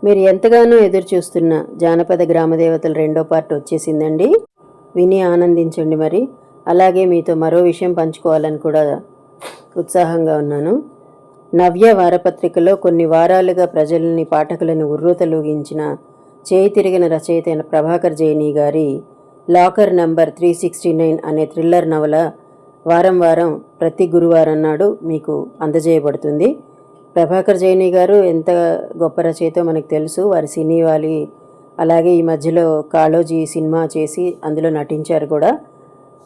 మీరు ఎంతగానో ఎదురు చూస్తున్న జానపద గ్రామదేవతల రెండో పార్ట్ వచ్చేసిందండి. విని ఆనందించండి. మరి అలాగే మీతో మరో విషయం పంచుకోవాలని కూడా ఉత్సాహంగా ఉన్నాను. నవ్య వారపత్రికలో కొన్ని వారాలుగా ప్రజల్ని పాఠకులను ఉర్రూతలూగించిన చేయి తిరిగిన రచయిత అయిన ప్రభాకర్ జైని గారి లాకర్ నంబర్ 369 అనే థ్రిల్లర్ నవల వారం వారం ప్రతి గురువారం నాడు మీకు అందజేయబడుతుంది. ప్రభాకర్ జైని గారు ఎంత గొప్ప రచయితో మనకు తెలుసు. వారి సినీవాలి, అలాగే ఈ మధ్యలో కాళోజీ సినిమా చేసి అందులో నటించారు కూడా.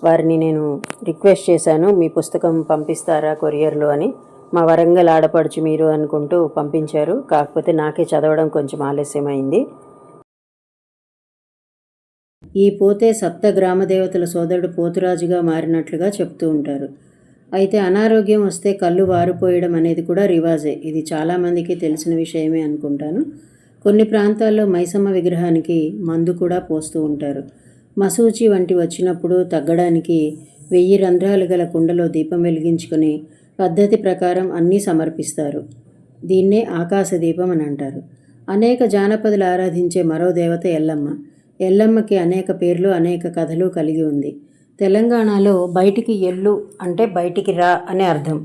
వారిని నేను రిక్వెస్ట్ చేశాను, మీ పుస్తకం పంపిస్తారా కొరియర్లో అని. మా వరంగల్ ఆడపడుచు మీరు అనుకుంటూ పంపించారు. కాకపోతే నాకే చదవడం కొంచెం ఆలస్యమైంది. ఈ పోతే సప్త గ్రామదేవతల సోదరుడు పోతురాజుగా మారినట్లుగా చెప్తూ ఉంటారు. అయితే అనారోగ్యం వస్తే కళ్ళు వారిపోయడం అనేది కూడా రివాజే. ఇది చాలామందికి తెలిసిన విషయమే అనుకుంటాను. కొన్ని ప్రాంతాల్లో మైసమ్మ విగ్రహానికి మందు కూడా పోస్తూ ఉంటారు. మసూచి వంటి వచ్చినప్పుడు తగ్గడానికి 1000 రంధ్రాలు గల కుండలో దీపం వెలిగించుకొని పద్ధతి ప్రకారం అన్నీ సమర్పిస్తారు. దీన్నే ఆకాశ దీపం అని అంటారు. అనేక జానపదులు ఆరాధించే మరో దేవత ఎల్లమ్మ. ఎల్లమ్మకి అనేక పేర్లు, అనేక కథలు కలిగి ఉంది. తెలంగాణలో బయటికి ఎల్లు అంటే బయటికి రా అనే అర్థం.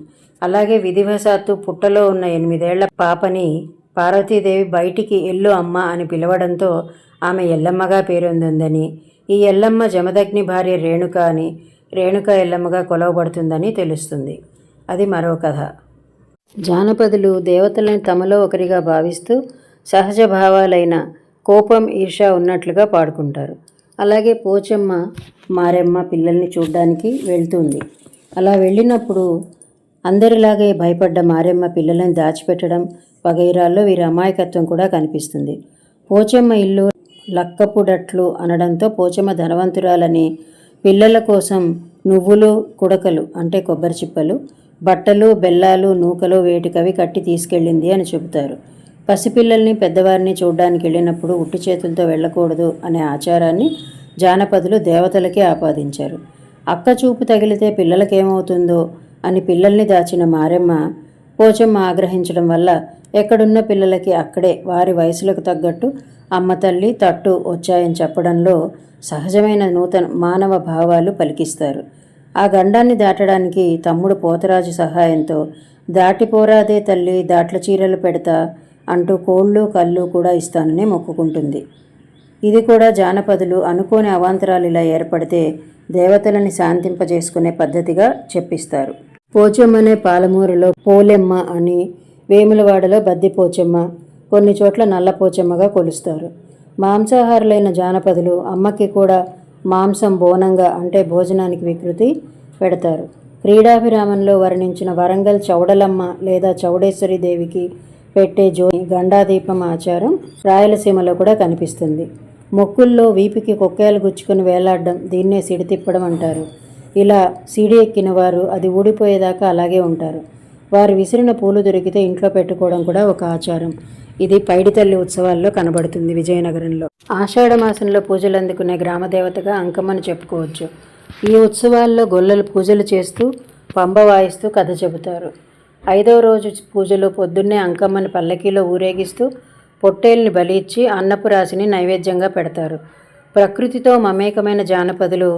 అలాగే విధివశాత్తు పుట్టలో ఉన్న 8 ఏళ్ల పాపని పార్వతీదేవి బయటికి ఎల్లు అమ్మ అని పిలవడంతో ఆమె ఎల్లమ్మగా పేరొందిందని, ఈ ఎల్లమ్మ జమదగ్ని భార్య రేణుక అని, రేణుక ఎల్లమ్మగా కొలవబడుతుందని తెలుస్తుంది. అది మరో కథ. జానపదులు దేవతలను తమలో ఒకరిగా భావిస్తూ సహజ భావాలైన కోపం, ఈర్ష ఉన్నట్లుగా పాడుకుంటారు. అలాగే పోచమ్మ మారెమ్మ పిల్లల్ని చూడ్డానికి వెళ్తుంది. అలా వెళ్ళినప్పుడు అందరిలాగే భయపడ్డ మారెమ్మ పిల్లలను దాచిపెట్టడం వగైరాల్లో వీరి అమాయకత్వం కూడా కనిపిస్తుంది. పోచమ్మ ఇల్లు లక్కపుడట్లు అనడంతో పోచమ్మ ధనవంతురాలని పిల్లల కోసం నువ్వులు, కుడకలు అంటే కొబ్బరి చిప్పలు, బట్టలు, బెల్లాలు, నూకలు వేటికవి కట్టి తీసుకెళ్ళింది అని చెబుతారు. పసిపిల్లల్ని, పెద్దవారిని చూడ్డానికి వెళ్ళినప్పుడు ఉట్టి చేతులతో వెళ్ళకూడదు అనే ఆచారాన్ని జానపదులు దేవతలకే ఆపాదించారు. అక్క చూపు తగిలితే పిల్లలకేమవుతుందో అని పిల్లల్ని దాచిన మారెమ్మ పోచమ్మ ఆగ్రహించడం వల్ల ఎక్కడున్న పిల్లలకి అక్కడే వారి వయసులకు తగ్గట్టు అమ్మ తల్లి, తట్టు వచ్చాయని చెప్పడంలో సహజమైన నూతన మానవ భావాలు పలికిస్తారు. ఆ గండాన్ని దాటడానికి తమ్ముడు పోతరాజు సహాయంతో దాటిపోరాదే తల్లి, దాట్ల చీరలు పెడతా అంటూ కోళ్ళు, కళ్ళు కూడా ఇస్తానని మొక్కుకుంటుంది. ఇది కూడా జానపదులు అనుకోని అవాంతరాలు ఇలా ఏర్పడితే దేవతలని శాంతింపజేసుకునే పద్ధతిగా చెప్పిస్తారు. పోచమ్మనే పాలమూరులో పోలెమ్మ అని, వేములవాడలో బద్ది పోచమ్మ, కొన్ని చోట్ల నల్ల పోచమ్మగా కొలుస్తారు. మాంసాహారులైన జానపదులు అమ్మకి కూడా మాంసం బోనంగా అంటే భోజనానికి వికృతి పెడతారు. క్రీడాభిరామంలో వర్ణించిన వరంగల్ చౌడలమ్మ లేదా చౌడేశ్వరి దేవికి పెట్టే గండాదీపం ఆచారం రాయలసీమలో కూడా కనిపిస్తుంది. మొక్కుల్లో వీపుకి కొక్కేలు గుచ్చుకుని వేలాడడం, దీన్నే సిడి తిప్పడం అంటారు. ఇలా సిడి ఎక్కిన వారు అది ఊడిపోయేదాకా అలాగే ఉంటారు. వారు విసిరిన పూలు దొరికితే ఇంట్లో పెట్టుకోవడం కూడా ఒక ఆచారం. ఇది పైడితల్లి ఉత్సవాల్లో కనబడుతుంది విజయనగరంలో. ఆషాఢ మాసంలో పూజలు అందుకునే గ్రామదేవతగా అంకమ్మని చెప్పుకోవచ్చు. ఈ ఉత్సవాల్లో గొల్లలు పూజలు చేస్తూ పంబ వాయిస్తూ కథ చెబుతారు. 5వ రోజు పూజలో పొద్దున్నే అంకమ్మని పల్లకీలో ఊరేగిస్తూ పొట్టేల్ని బలి ఇచ్చి అన్నపు రాశిని నైవేద్యంగా పెడతారు. ప్రకృతితో మమేకమైన జానపదులు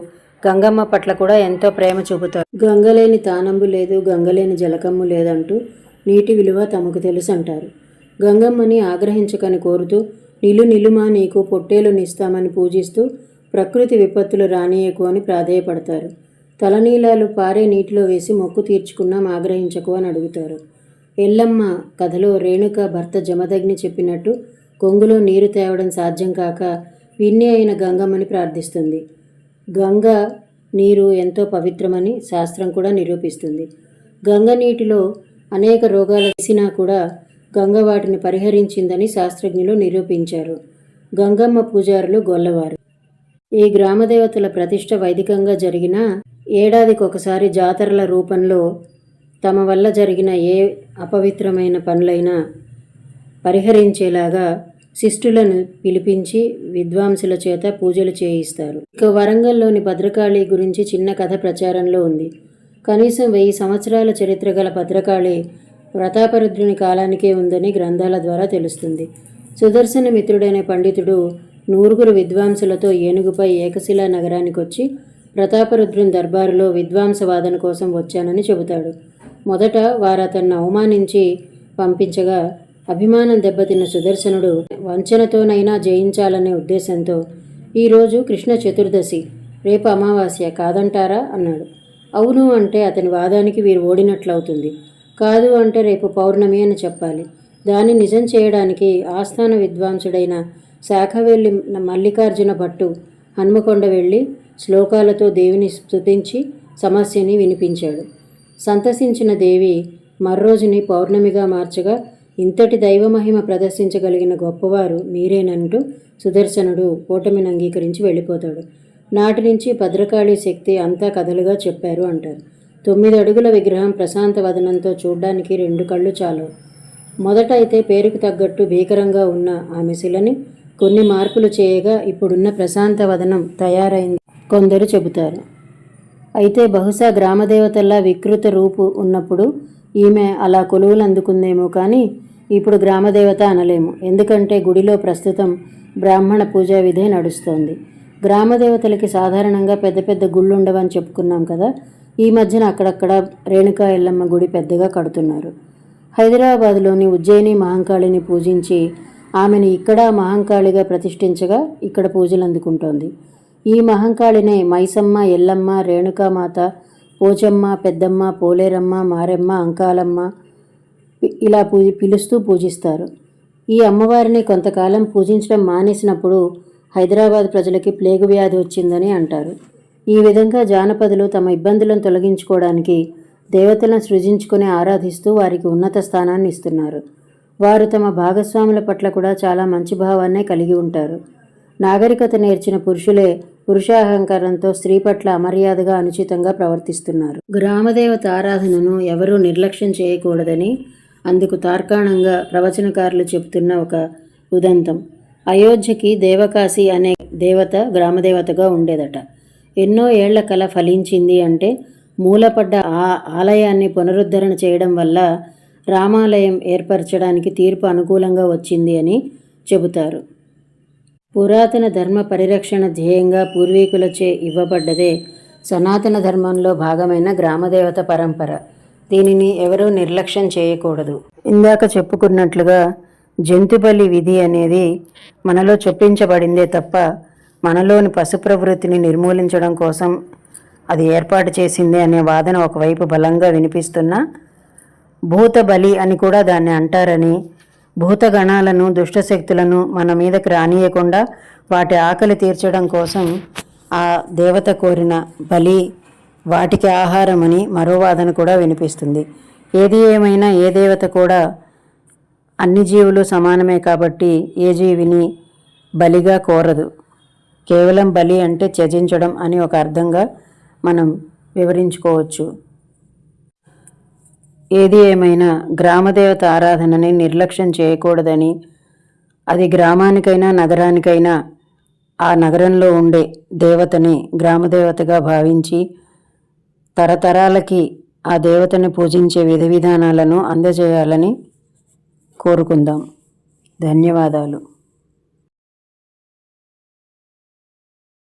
గంగమ్మ పట్ల కూడా ఎంతో ప్రేమ చూపుతారు. గంగలేని తానంబు లేదు, గంగలేని జలకమ్ము లేదంటూ నీటి విలువ తమకు తెలుసు అంటారు. గంగమ్మని ఆగ్రహించకని కోరుతూ నిలుమా నీకు పొట్టేలు నిస్తామని పూజిస్తూ ప్రకృతి విపత్తులు రానియకు అని ప్రాధేయపడతారు. తలనీలాలు పారే నీటిలో వేసి మొక్కు తీర్చుకున్నాం, ఆగ్రహించకు అని అడుగుతారు. ఎల్లమ్మ కథలో రేణుక భర్త జమదగ్ని చెప్పినట్టు కొంగులో నీరు తేవడం సాధ్యం కాక విన్ని అయిన గంగమ్మని ప్రార్థిస్తుంది. గంగ నీరు ఎంతో పవిత్రమని శాస్త్రం కూడా నిరూపిస్తుంది. గంగ నీటిలో అనేక రోగాలు వేసినా కూడా గంగ వాటిని పరిహరించిందని శాస్త్రజ్ఞులు నిరూపించారు. గంగమ్మ పూజారులు గొల్లవారు. ఈ గ్రామదేవతల ప్రతిష్ఠ వైదికంగా జరిగిన ఏడాదికొకసారి జాతరల రూపంలో తమ వల్ల జరిగిన ఏ అపవిత్రమైన పనులైనా పరిహరించేలాగా శిష్టులను పిలిపించి విద్వాంసుల చేత పూజలు చేయిస్తారు. ఇక వరంగల్లోని భద్రకాళి గురించి చిన్న కథ ప్రచారంలో ఉంది. కనీసం 1000 సంవత్సరాల చరిత్ర గల భద్రకాళి ప్రతాపరుద్రుని కాలానికే ఉందని గ్రంథాల ద్వారా తెలుస్తుంది. సుదర్శన మిత్రుడైన పండితుడు 9 విద్వాంసులతో ఏనుగుపై ఏకశిలా నగరానికి వచ్చి ప్రతాపరుద్రుని దర్బారులో విద్వాంసవాదన కోసం వచ్చానని చెబుతాడు. మొదట వారు అతన్ని అవమానించి పంపించగా అభిమానం దెబ్బతిన్న సుదర్శనుడు వంచనతోనైనా జయించాలనే ఉద్దేశంతో ఈరోజు కృష్ణ చతుర్దశి, రేపు అమావాస్య, కాదంటారా అన్నాడు. అవును అంటే అతని వాదానికి వీరు ఓడినట్లవుతుంది. కాదు అంటే రేపు పౌర్ణమి అని చెప్పాలి. దాన్ని నిజం చేయడానికి ఆస్థాన విద్వాంసుడైన శాఖవెల్లి మల్లికార్జున భట్టు హన్మకొండ వెళ్ళి శ్లోకాలతో దేవిని స్తుతించి సమస్యని వినిపించాడు. సంతసించిన దేవి మర్రోజుని పౌర్ణమిగా మార్చగా ఇంతటి దైవమహిమ ప్రదర్శించగలిగిన గొప్పవారు మీరేనంటూ సుదర్శనుడు ఓటమిని అంగీకరించి వెళ్ళిపోతాడు. నాటి నుంచి భద్రకాళి శక్తి అంతా కథలుగా చెప్పారు అంటారు. 9 అడుగుల విగ్రహం ప్రశాంత వదనంతో చూడ్డానికి 2 కళ్ళు చాలవు. మొదట అయితే పేరుకు తగ్గట్టు భీకరంగా ఉన్న ఆమె శిలని కొన్ని మార్పులు చేయగా ఇప్పుడున్న ప్రశాంత వదనం తయారైంది కొందరు చెబుతారు. అయితే బహుశా గ్రామదేవతల్లా వికృత రూపు ఉన్నప్పుడు ఈమె అలా కొలువులు అందుకుందేమో కానీ ఇప్పుడు గ్రామదేవత అనలేము. ఎందుకంటే గుడిలో ప్రస్తుతం బ్రాహ్మణ పూజా విధే నడుస్తోంది. గ్రామదేవతలకి సాధారణంగా పెద్ద పెద్ద గుళ్ళు ఉండవని చెప్పుకున్నాం కదా. ఈ మధ్యన అక్కడక్కడ రేణుకా ఎల్లమ్మ గుడి పెద్దగా కడుతున్నారు. హైదరాబాదులోని ఉజ్జయిని మహంకాళిని పూజించి ఆమెను ఇక్కడ మహంకాళిగా ప్రతిష్ఠించగా ఇక్కడ పూజలు అందుకుంటోంది. ఈ మహంకాళినే మైసమ్మ, ఎల్లమ్మ, రేణుకామాత, పోచమ్మ, పెద్దమ్మ, పోలేరమ్మ, మారెమ్మ, అంకాలమ్మ ఇలా పిలుస్తూ పూజిస్తారు. ఈ అమ్మవారిని కొంతకాలం పూజించడం మానేసినప్పుడు హైదరాబాద్ ప్రజలకి ప్లేగు వ్యాధి వచ్చిందని అంటారు. ఈ విధంగా జానపదులు తమ ఇబ్బందులను తొలగించుకోవడానికి దేవతలను సృజించుకుని ఆరాధిస్తూ వారికి ఉన్నత స్థానాన్ని ఇస్తున్నారు. వారు తమ భాగస్వాముల పట్ల కూడా చాలా మంచి భావాన్నే కలిగి ఉంటారు. నాగరికత నేర్చిన పురుషులే పురుషాహంకారంతో స్త్రీ పట్ల అమర్యాదగా అనుచితంగా ప్రవర్తిస్తున్నారు. గ్రామదేవత ఆరాధనను ఎవరూ నిర్లక్ష్యం చేయకూడదని అందుకు తార్కాణంగా ప్రవచనకారులు చెబుతున్న ఒక ఉదంతం. అయోధ్యకి దేవకాశి అనే దేవత గ్రామదేవతగా ఉండేదట. ఎన్నో ఏళ్ల కల ఫలించింది అంటే మూలపడ్డ ఆ ఆలయాన్ని పునరుద్ధరణ చేయడం వల్ల రామాలయం ఏర్పరచడానికి తీర్పు అనుకూలంగా వచ్చింది అని చెబుతారు. పురాతన ధర్మ పరిరక్షణ ధ్యేయంగా పూర్వీకులచే ఇవ్వబడ్డదే సనాతన ధర్మంలో భాగమైన గ్రామదేవత పరంపర. దీనిని ఎవరూ నిర్లక్ష్యం చేయకూడదు. ఇందాక చెప్పుకున్నట్లుగా జంతుబలి విధి అనేది మనలో చొప్పించబడిందే తప్ప మనలోని పశు ప్రవృత్తిని నిర్మూలించడం కోసం అది ఏర్పాటు చేసిందే అనే వాదన ఒకవైపు బలంగా వినిపిస్తున్నా, భూత బలి అని కూడా దాన్ని అంటారని, భూతగణాలను దుష్టశక్తులను మన మీదకి రానియకుండా వాటి ఆకలి తీర్చడం కోసం ఆ దేవత కోరిన బలి వాటికి ఆహారమని మరో వాదన కూడా వినిపిస్తుంది. ఏది ఏమైనా ఏ దేవత కూడా అన్ని జీవులు సమానమే కాబట్టి ఏ జీవిని బలిగా కోరదు. కేవలం బలి అంటే త్యజించడం అని ఒక అర్థంగా మనం వివరించుకోవచ్చు. ఏది ఏమైనా గ్రామదేవత ఆరాధనని నిర్లక్ష్యం చేయకూడదని, అది గ్రామానికైనా నగరానికైనా ఆ నగరంలో ఉండే దేవతని గ్రామదేవతగా భావించి తరతరాలకి ఆ దేవతని పూజించే విధి విధానాలను అందజేయాలని కోరుకుందాం. ధన్యవాదాలు.